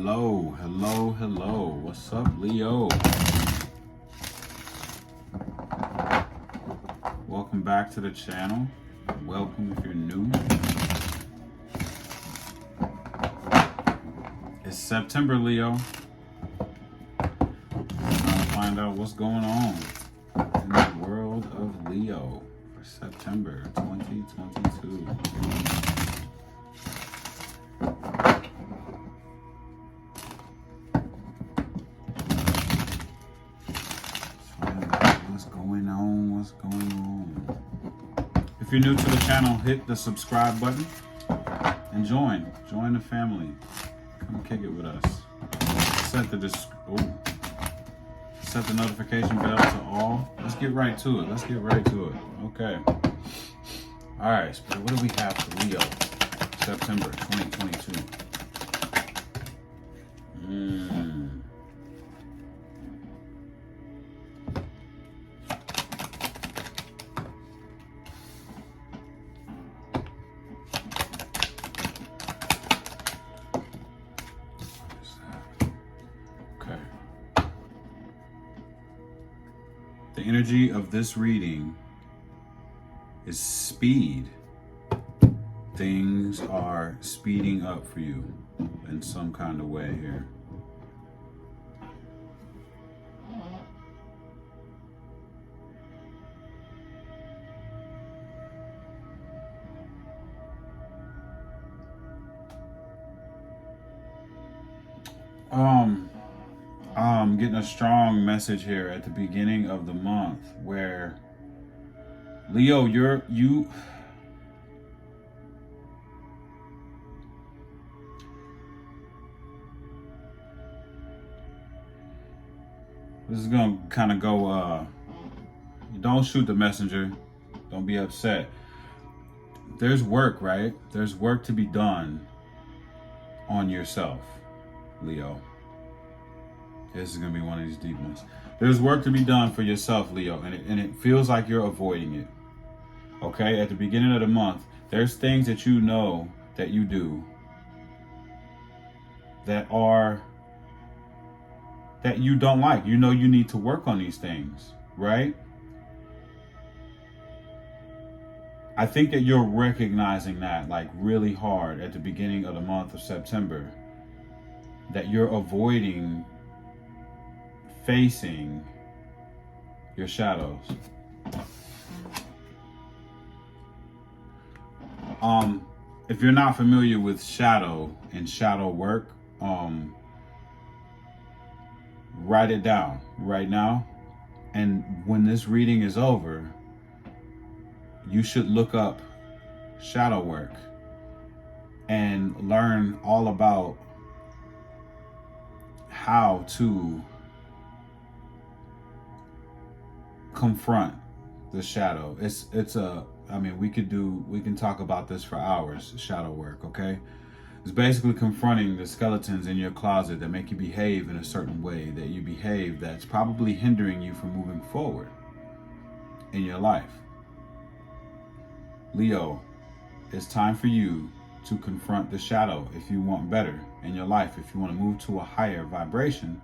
Hello, hello, hello. What's up, Leo? Welcome back to the channel. Welcome if you're new. It's September, Leo. Trying to find out what's going on in the world of Leo for September 2022. What's going on? If you're new to the channel, hit the subscribe button and join the family. Come kick it with us. Set the notification bell to all. Let's get right to it. Okay. All right, Spirit, what do we have for Leo? September 2022. The energy of this reading is speed. Things are speeding up for you in some kind of way here. I'm getting a strong message here at the beginning of the month where Leo, this is gonna kind of go, don't shoot the messenger, don't be upset. There's work, right? There's work to be done on yourself, Leo. This is going to be one of these deep ones. There's work to be done for yourself, Leo, and it feels like you're avoiding it. Okay? At the beginning of the month, there's things that you know that you do that you don't like. You know you need to work on these things, right? I think that you're recognizing that like really hard at the beginning of the month of September, that you're avoiding facing your shadows. If you're not familiar with shadow and shadow work, write it down right now. And when this reading is over, you should look up shadow work and learn all about how to confront the shadow. We can talk about this for hours, shadow work, okay? It's basically confronting the skeletons in your closet that make you behave in a certain way that you behave that's probably hindering you from moving forward in your life. Leo, it's time for you to confront the shadow if you want better in your life. If you want to move to a higher vibration,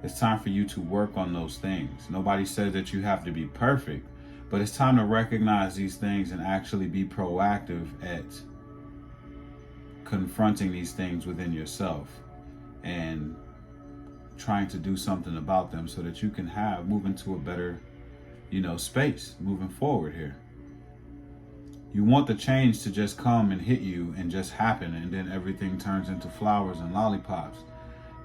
it's time for you to work on those things. Nobody says that you have to be perfect, but it's time to recognize these things and actually be proactive at confronting these things within yourself and trying to do something about them so that you can move into a better, space moving forward here. You want the change to just come and hit you and just happen, and then everything turns into flowers and lollipops.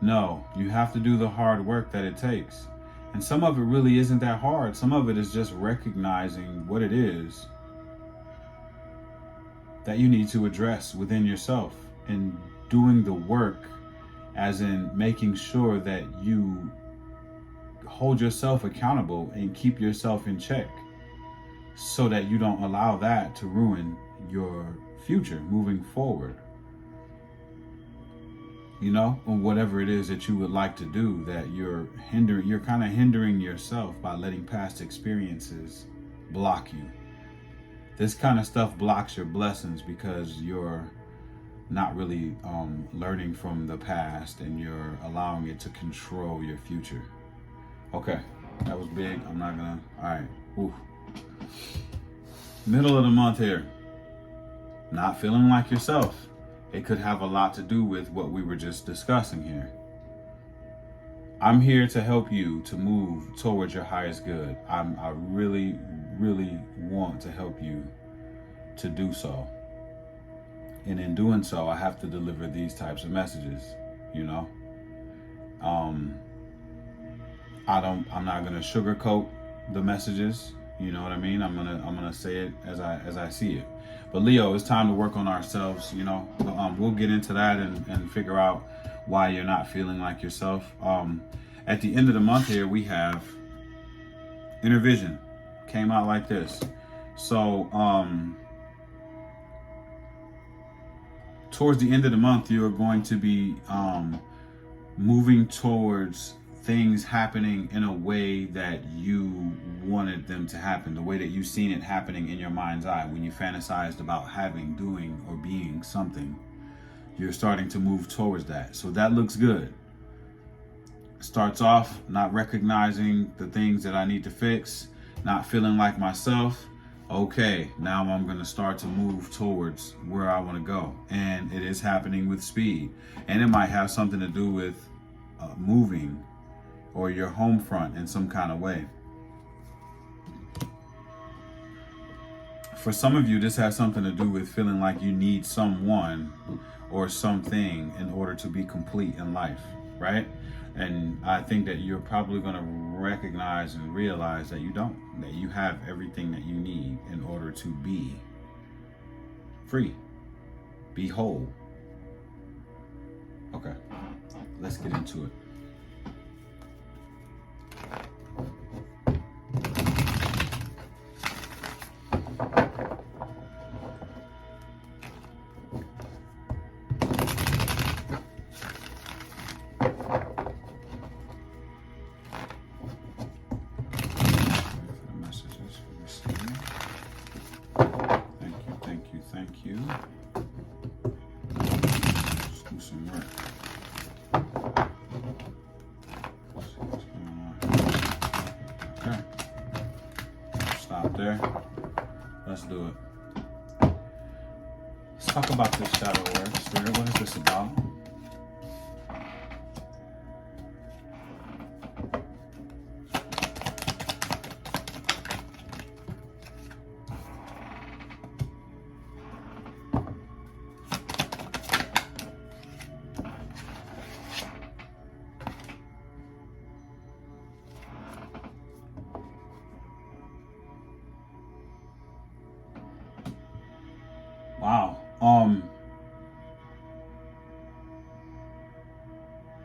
No, you have to do the hard work that it takes. And some of it really isn't that hard. Some of it is just recognizing what it is that you need to address within yourself and doing the work, as in making sure that you hold yourself accountable and keep yourself in check so that you don't allow that to ruin your future moving forward. Or whatever it is that you would like to do, that you're kind of hindering yourself by letting past experiences block you. This kind of stuff blocks your blessings because you're not really learning from the past, and you're allowing it to control your future. Okay, that was big. I'm not gonna. All right. Ooh. Middle of the month here. Not feeling like yourself. It could have a lot to do with what we were just discussing here. I'm here to help you to move towards your highest good. I really, really want to help you to do so. And in doing so, I have to deliver these types of messages, you know. I'm not gonna sugarcoat the messages, you know what I mean? I'm gonna say it as I see it. But Leo, it's time to work on ourselves, you know. We'll get into that and figure out why you're not feeling like yourself. At the end of the month here, we have Inner Vision. Came out like this. So towards the end of the month, you're going to be moving towards things happening in a way that you wanted them to happen, the way that you've seen it happening in your mind's eye. When you fantasized about having, doing, or being something, you're starting to move towards that. So that looks good. Starts off not recognizing the things that I need to fix, not feeling like myself. Okay, now I'm going to start to move towards where I want to go. And it is happening with speed. And it might have something to do with moving or your home front in some kind of way. For some of you, this has something to do with feeling like you need someone or something in order to be complete in life, right? And I think that you're probably going to recognize and realize that you don't, that you have everything that you need in order to be free, be whole. Okay, let's get into it. Thank you. Let's do some work. Let's see what's going on. Okay. Stop there. Let's do it. Let's talk about this shadow work. Spirit, what is this about? Wow.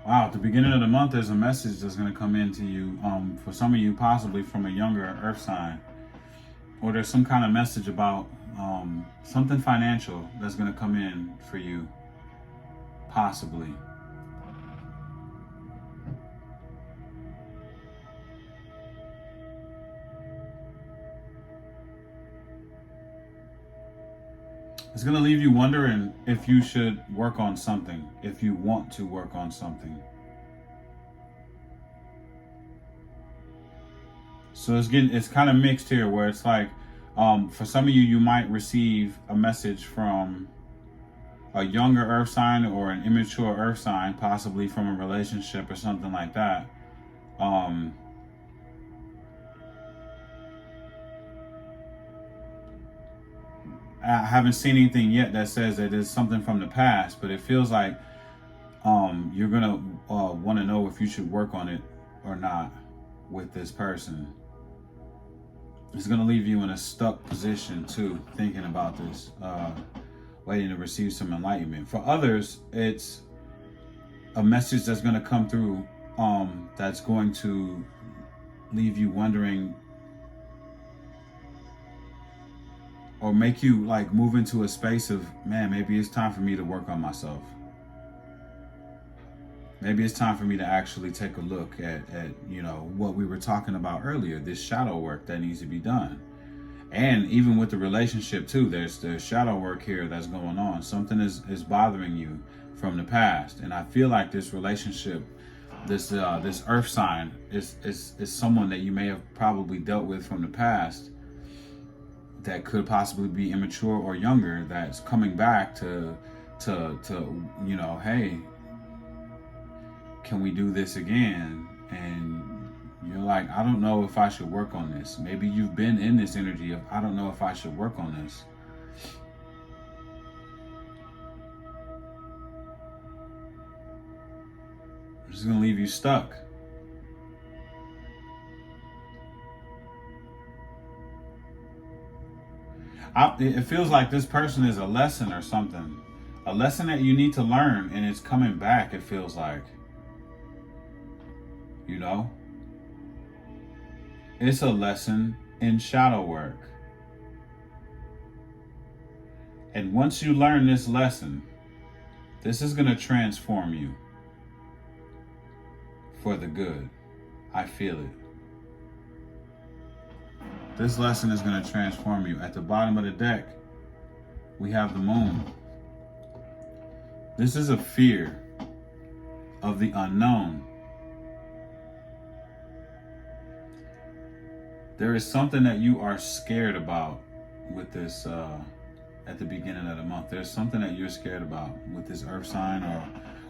Wow, at the beginning of the month, there's a message that's going to come into you. For some of you, possibly from a younger earth sign. Or there's some kind of message about something financial that's going to come in for you. Possibly. It's going to leave you wondering if you should work on something, if you want to work on something. So it's kind of mixed here, where it's like, for some of you, you might receive a message from a younger earth sign or an immature earth sign, possibly from a relationship or something like that. I haven't seen anything yet that says that it's something from the past, but it feels like you're gonna want to know if you should work on it or not with this person. It's gonna leave you in a stuck position too, thinking about this, waiting to receive some enlightenment. For others, it's a message that's gonna come through that's going to leave you wondering, or make you like move into a space of, man, maybe it's time for me to work on myself. Maybe it's time for me to actually take a look at you know, what we were talking about earlier, this shadow work that needs to be done. And even with the relationship too, there's shadow work here that's going on. Something is bothering you from the past, and I feel like this relationship, this earth sign is someone that you may have probably dealt with from the past, that could possibly be immature or younger, that's coming back to hey, can we do this again? And you're like, I don't know if I should work on this. Maybe you've been in this energy of, I don't know if I should work on this. I'm just going to leave you stuck. It feels like this person is a lesson or something. A lesson that you need to learn, and it's coming back, it feels like. You know? It's a lesson in shadow work. And once you learn this lesson, this is going to transform you for the good. I feel it. This lesson is going to transform you. At the bottom of the deck, we have the moon. This is a fear of the unknown. There is something that you are scared about with this at the beginning of the month. There's something that you're scared about with this earth sign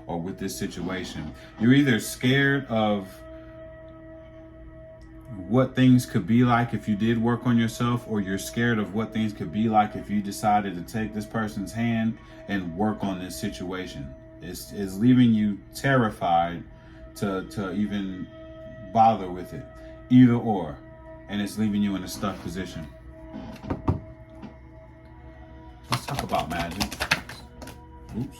or with this situation. You're either scared of what things could be like if you did work on yourself, or you're scared of what things could be like if you decided to take this person's hand and work on this situation. It's leaving you terrified to even bother with it. Either or. And it's leaving you in a stuck position. Let's talk about magic. Oops.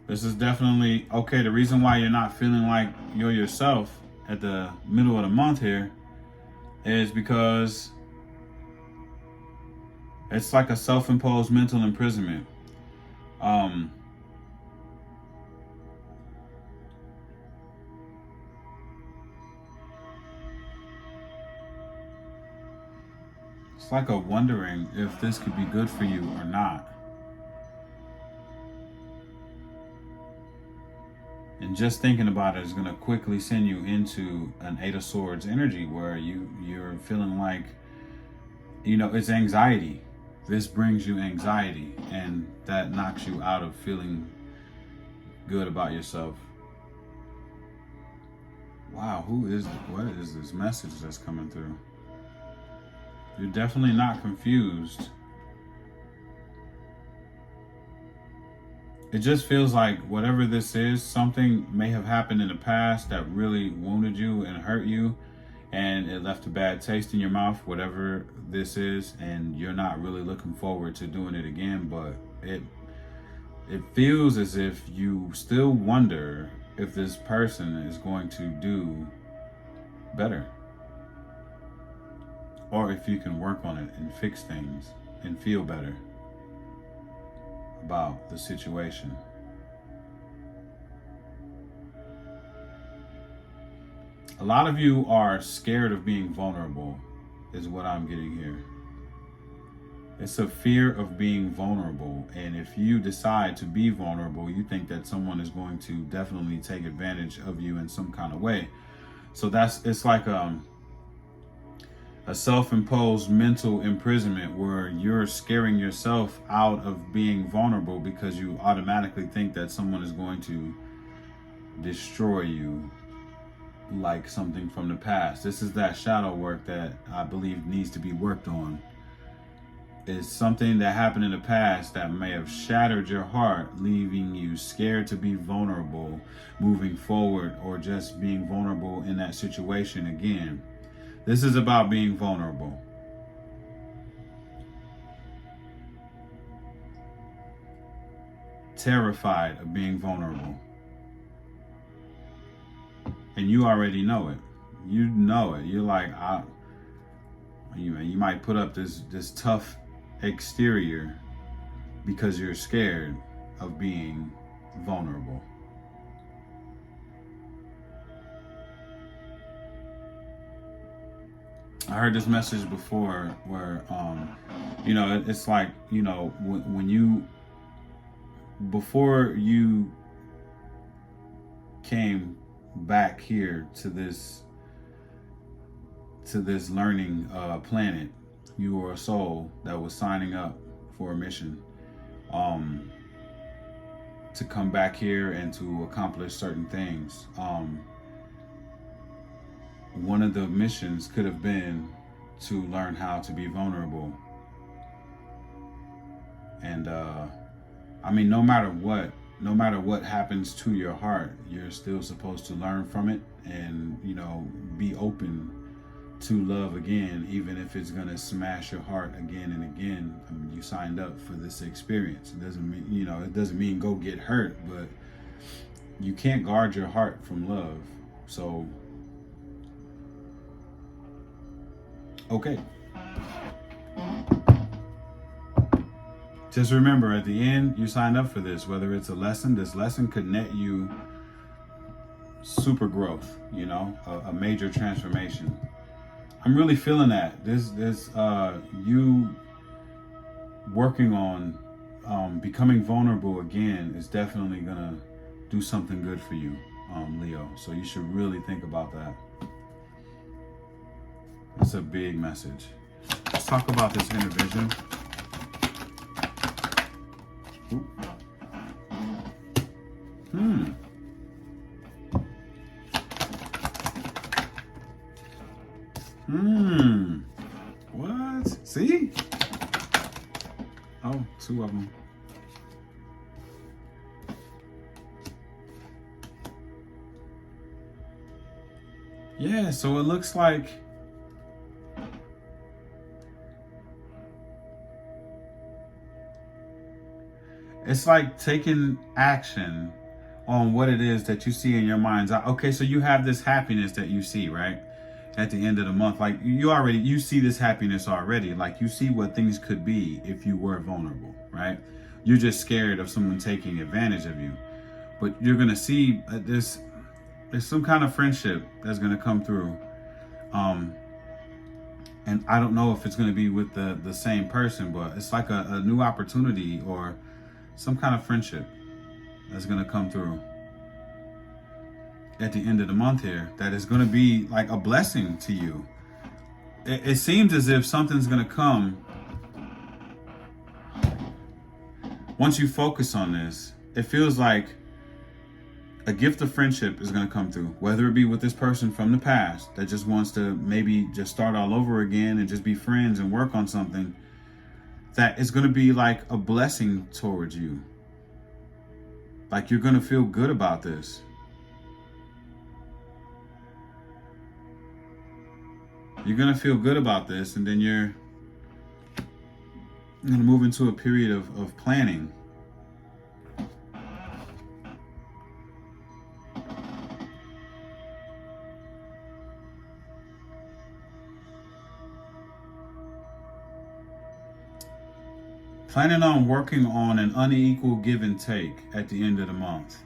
This is definitely, okay, the reason why you're not feeling like you're yourself at the middle of the month here is because it's like a self-imposed mental imprisonment. It's like a wondering if this could be good for you or not. And just thinking about it is going to quickly send you into an Eight of Swords energy where you're feeling like, it's anxiety. This brings you anxiety, and that knocks you out of feeling good about yourself. Wow, what is this message that's coming through? You're definitely not confused. It just feels like whatever this is, something may have happened in the past that really wounded you and hurt you, and it left a bad taste in your mouth, whatever this is, and you're not really looking forward to doing it again, but it feels as if you still wonder if this person is going to do better, or if you can work on it and fix things and feel better about the situation. A lot of you are scared of being vulnerable, is what I'm getting here. It's a fear of being vulnerable, and if you decide to be vulnerable, you think that someone is going to definitely take advantage of you in some kind of way. So it's like a self-imposed mental imprisonment where you're scaring yourself out of being vulnerable because you automatically think that someone is going to destroy you, like something from the past. This is that shadow work that I believe needs to be worked on. It's something that happened in the past that may have shattered your heart, leaving you scared to be vulnerable moving forward, or just being vulnerable in that situation again. This is about being vulnerable. Terrified of being vulnerable. And you already know it. You know it. You're like, You might put up this tough exterior because you're scared of being vulnerable. I heard this message before where, it's like, when you, before you came back here to this learning planet, you were a soul that was signing up for a mission, to come back here and to accomplish certain things. One of the missions could have been to learn how to be vulnerable. And no matter what happens to your heart, you're still supposed to learn from it and, be open to love again, even if it's going to smash your heart again and again. You signed up for this experience. It doesn't mean go get hurt, but you can't guard your heart from love. So, okay. Just remember, at the end, you signed up for this. Whether it's a lesson, this lesson could net you super growth, a major transformation. I'm really feeling that. This you working on becoming vulnerable again is definitely gonna do something good for you, Leo. So you should really think about that. It's a big message. Let's talk about this inner vision. What? See? Oh, two of them. Yeah, so it looks like it's like taking action on what it is that you see in your mind's eye. Okay, so you have this happiness that you see, right? At the end of the month, like you see this happiness already. Like you see what things could be if you were vulnerable, right? You're just scared of someone taking advantage of you. But you're gonna see there's some kind of friendship that's gonna come through. And I don't know if it's gonna be with the same person, but it's like a new opportunity or some kind of friendship that's gonna come through at the end of the month here that is going to be like a blessing to you. It seems as if something's going to come once you focus on this. It feels like a gift of friendship is going to come through, whether it be with this person from the past that just wants to maybe just start all over again and just be friends and work on something, that is going to be like a blessing towards you. Like you're going to feel good about this. You're going to feel good about this, and then you're going to move into a period of planning. Planning on working on an unequal give and take at the end of the month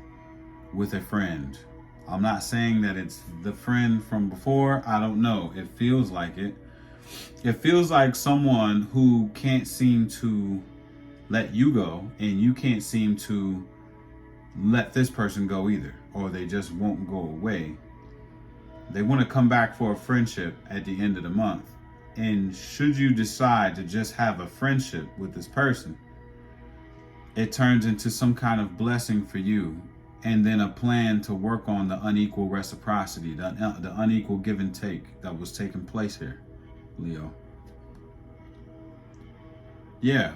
with a friend. I'm not saying that it's the friend from before. I don't know. It feels like it. It feels like someone who can't seem to let you go, and you can't seem to let this person go either, or they just won't go away. They want to come back for a friendship at the end of the month. And should you decide to just have a friendship with this person, it turns into some kind of blessing for you. And then a plan to work on the unequal reciprocity, the unequal give and take that was taking place here, Leo. Yeah,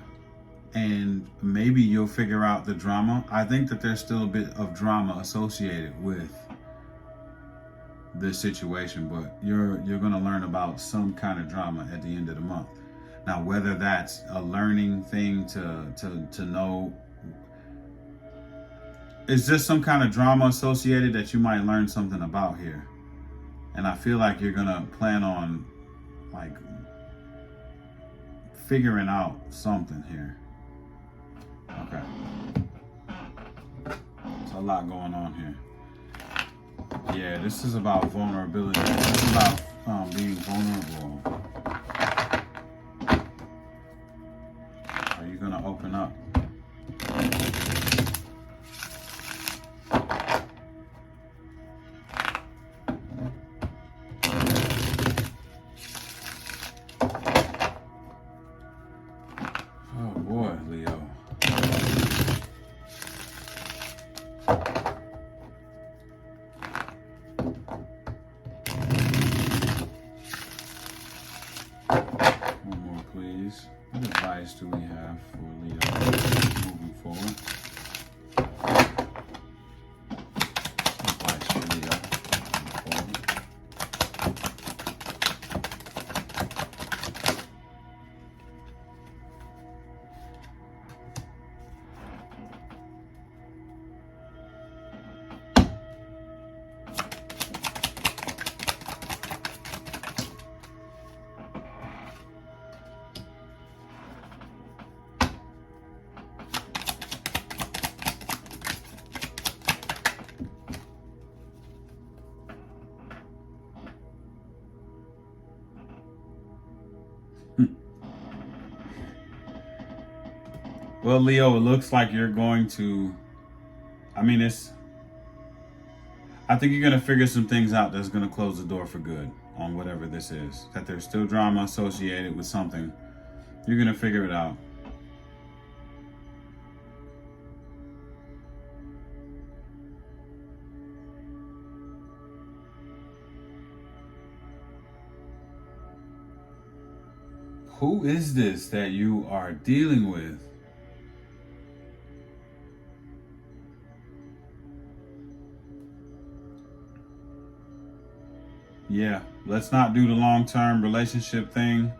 and maybe you'll figure out the drama. I think that there's still a bit of drama associated with this situation, but you're going to learn about some kind of drama at the end of the month. Now, whether that's a learning thing to know, it's just some kind of drama associated that you might learn something about here. And I feel like you're going to plan on like figuring out something here. Okay. There's a lot going on here. Yeah, this is about vulnerability. This is about being vulnerable. Are you going to open up? Oh boy, Leo. One more, please. What advice do we have for Leo moving forward? Advice for Leo moving forward. Well, Leo, it looks like you're going to, I think you're going to figure some things out that's going to close the door for good on whatever this is. That there's still drama associated with something. You're going to figure it out. Who is this that you are dealing with? Yeah, let's not do the long-term relationship thing,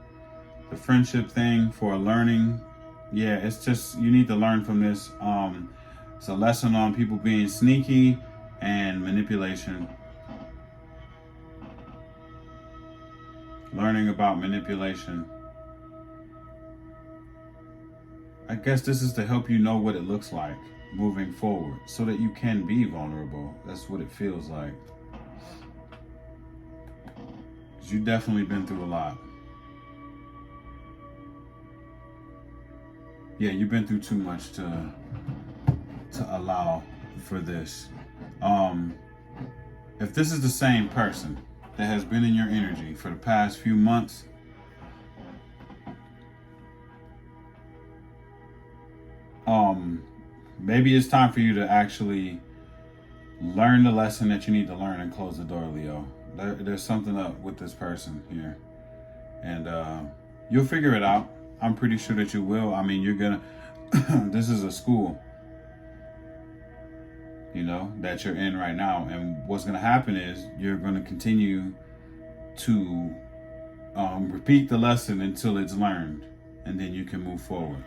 the friendship thing for learning. Yeah, it's just, you need to learn from this. It's a lesson on people being sneaky and manipulation. Learning about manipulation. I guess this is to help you know what it looks like moving forward so that you can be vulnerable. That's what it feels like. You've definitely been through a lot. Yeah, you've been through too much to allow for this. If this is the same person that has been in your energy for the past few months, maybe it's time for you to actually learn the lesson that you need to learn and close the door, Leo. There's something up with this person here, and you'll figure it out. I'm pretty sure that you will. I mean, you're gonna this is a school, you know, that you're in right now, and what's gonna happen is you're gonna continue to repeat the lesson until it's learned, and then you can move forward.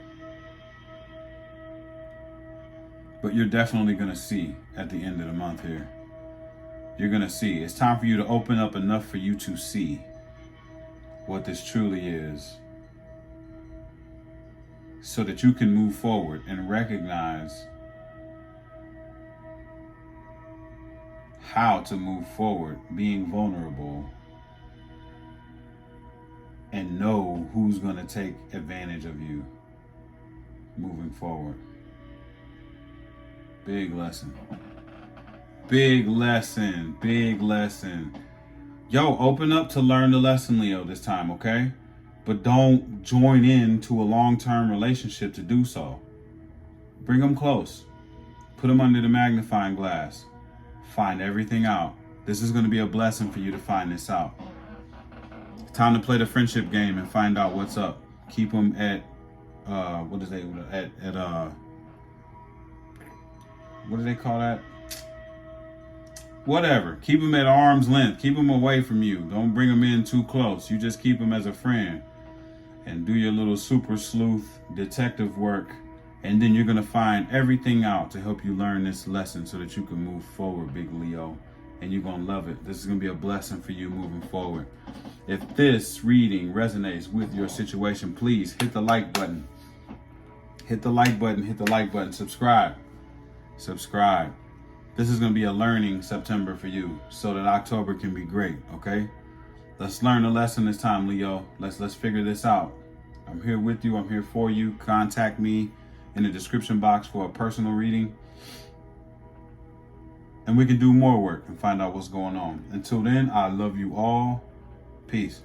But you're definitely gonna see at the end of the month here. You're going to see. It's time for you to open up enough for you to see what this truly is, so that you can move forward and recognize how to move forward, being vulnerable, and know who's going to take advantage of you moving forward. Big lesson. Big lesson, big lesson. Yo, open up to learn the lesson, Leo, this time, okay? But don't join into a long-term relationship to do so. Bring them close. Put them under the magnifying glass. Find everything out. This is going to be a blessing for you to find this out. Time to play the friendship game and find out what's up. Keep them at, what do they call that? Whatever. Keep them at arm's length. Keep them away from you. Don't bring them in too close. You just keep them as a friend and do your little super sleuth detective work. And then you're going to find everything out to help you learn this lesson so that you can move forward, big Leo, and you're going to love it. This is going to be a blessing for you moving forward. If this reading resonates with your situation, please hit the like button. Hit the like button, hit the like button. Subscribe. This is going to be a learning September for you so that October can be great, okay? Let's learn a lesson this time, Leo. Let's figure this out. I'm here with you. I'm here for you. Contact me in the description box for a personal reading. And we can do more work and find out what's going on. Until then, I love you all. Peace.